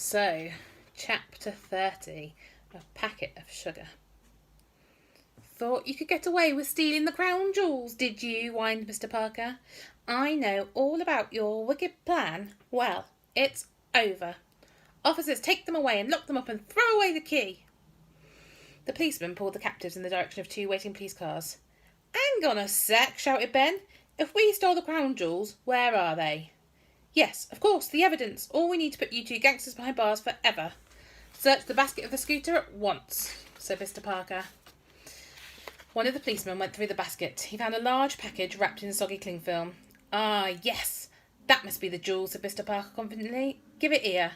So, Chapter 30, A Packet of Sugar. Thought you could get away with stealing the crown jewels, did you? Whined Mr. Parker. I know all about your wicked plan. Well, it's over. Officers, take them away and lock them up and throw away the key. The policeman pulled the captives in the direction of two waiting police cars. Hang on a sec, shouted Ben. If we stole the crown jewels, where are they? Yes, of course, the evidence. All we need to put you two gangsters behind bars forever. Search the basket of the scooter at once, said Mr. Parker. One of the policemen went through the basket. He found a large package wrapped in soggy cling film. Ah, yes, that must be the jewels, said Mr. Parker confidently. Give it here.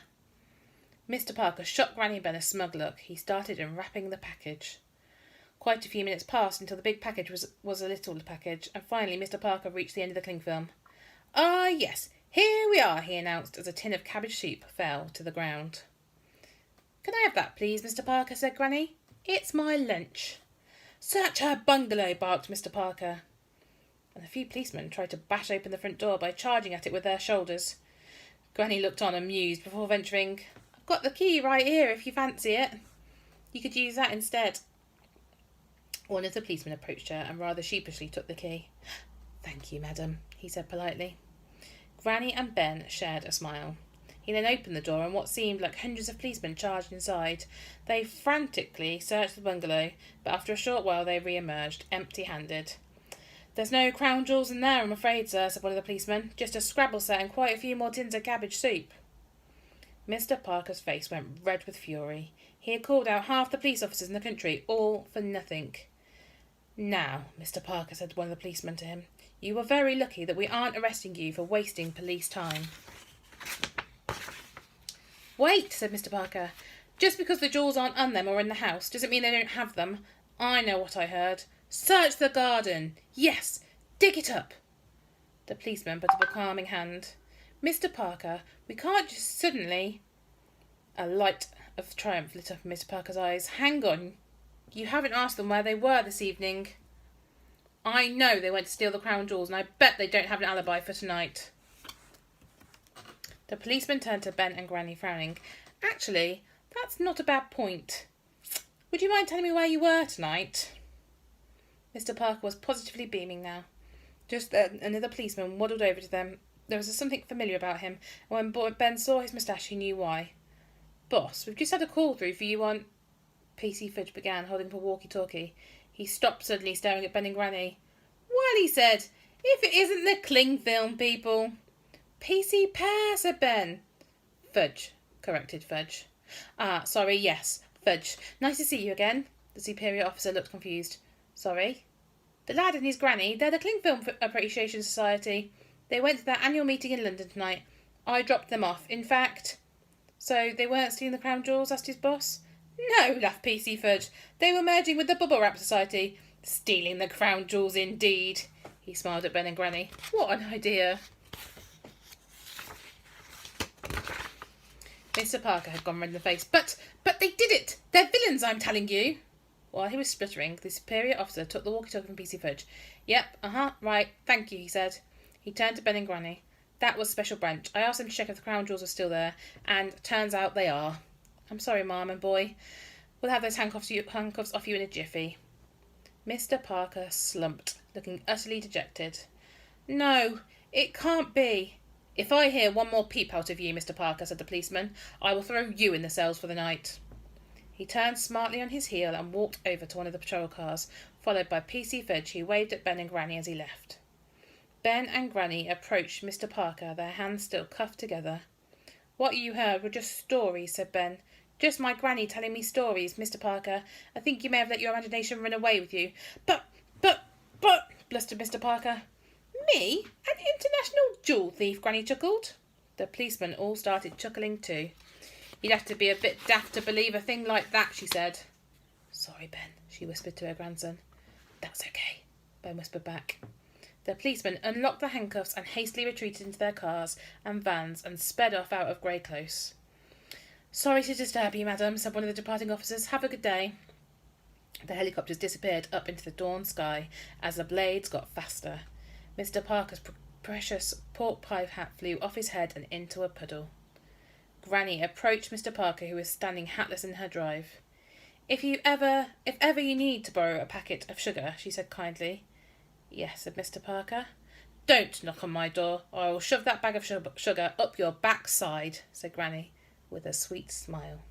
Mr. Parker shot Granny and Ben a smug look. He started unwrapping the package. Quite a few minutes passed until the big package was a little package, and finally Mr. Parker reached the end of the cling film. Ah, yes, here we are, he announced as a tin of cabbage soup fell to the ground. Can I have that, please, Mr. Parker, said Granny. It's my lunch. Search her bungalow, barked Mr. Parker. And a few policemen tried to bash open the front door by charging at it with their shoulders. Granny looked on amused before venturing, I've got the key right here if you fancy it. You could use that instead. One of the policemen approached her and rather sheepishly took the key. Thank you, madam, he said politely. Granny and Ben shared a smile. He then opened the door and what seemed like hundreds of policemen charged inside. They frantically searched the bungalow, but after a short while they re-emerged, empty-handed. There's no crown jewels in there, I'm afraid, sir, said one of the policemen. Just a Scrabble set and quite a few more tins of cabbage soup. Mr. Parker's face went red with fury. He had called out half the police officers in the country, all for nothing. Now, Mr. Parker, said one of the policemen to him, you are very lucky that we aren't arresting you for wasting police time. Wait, said Mr. Parker. Just because the jewels aren't on them or in the house doesn't mean they don't have them. I know what I heard. Search the garden. Yes, dig it up. The policeman put up a calming hand. Mr. Parker, we can't just suddenly... A light of triumph lit up in Mr. Parker's eyes. Hang on. You haven't asked them where they were this evening. I know they went to steal the crown jewels, and I bet they don't have an alibi for tonight. The policeman turned to Ben and Granny, frowning. Actually, that's not a bad point. Would you mind telling me where you were tonight? Mr. Parker was positively beaming now. Just then, another policeman waddled over to them. There was something familiar about him, and when Ben saw his moustache, he knew why. Boss, we've just had a call through for you on... P.C. Fudge began, holding up a walkie-talkie. He stopped suddenly, staring at Ben and Granny. Well, he said, if it isn't the cling film people. P.C. Pear, said Ben. Fudge, corrected Fudge. Ah, sorry, yes, Fudge. Nice to see you again. The superior officer looked confused. Sorry? The lad and his granny, they're the Cling Film Appreciation Society. They went to their annual meeting in London tonight. I dropped them off. In fact... So they weren't stealing the crown jewels, asked his boss. No, laughed P.C. Fudge. They were merging with the Bubble Wrap Society. Stealing the crown jewels, indeed. He smiled at Ben and Granny. What an idea. Mr. Parker had gone red in the face. But they did it! They're villains, I'm telling you! While he was spluttering, the superior officer took the walkie-talkie from P.C. Fudge. Yep, right, thank you, he said. He turned to Ben and Granny. That was Special Branch. I asked them to check if the crown jewels were still there, and turns out they are. I'm sorry, Ma'am and boy. We'll have those handcuffs off you in a jiffy. Mr. Parker slumped, looking utterly dejected. No, it can't be. If I hear one more peep out of you, Mr. Parker, said the policeman, I will throw you in the cells for the night. He turned smartly on his heel and walked over to one of the patrol cars, followed by P.C. Fudge, who waved at Ben and Granny as he left. Ben and Granny approached Mr. Parker, their hands still cuffed together. What you heard were just stories, said Ben. Just my granny telling me stories, Mr. Parker. I think you may have let your imagination run away with you. But, blustered Mr. Parker. Me? An international jewel thief, Granny chuckled. The policemen all started chuckling too. You'd have to be a bit daft to believe a thing like that, she said. Sorry, Ben, she whispered to her grandson. That's okay, Ben whispered back. The policemen unlocked the handcuffs and hastily retreated into their cars and vans and sped off out of Grey Close. Sorry to disturb you, madam, said one of the departing officers. Have a good day. The helicopters disappeared up into the dawn sky as the blades got faster. Mr. Parker's precious pork pie hat flew off his head and into a puddle. Granny approached Mr. Parker, who was standing hatless in her drive. If ever you need to borrow a packet of sugar, she said kindly. Yes, said Mr. Parker. Don't knock on my door, or I will shove that bag of sugar up your backside, said Granny, with a sweet smile.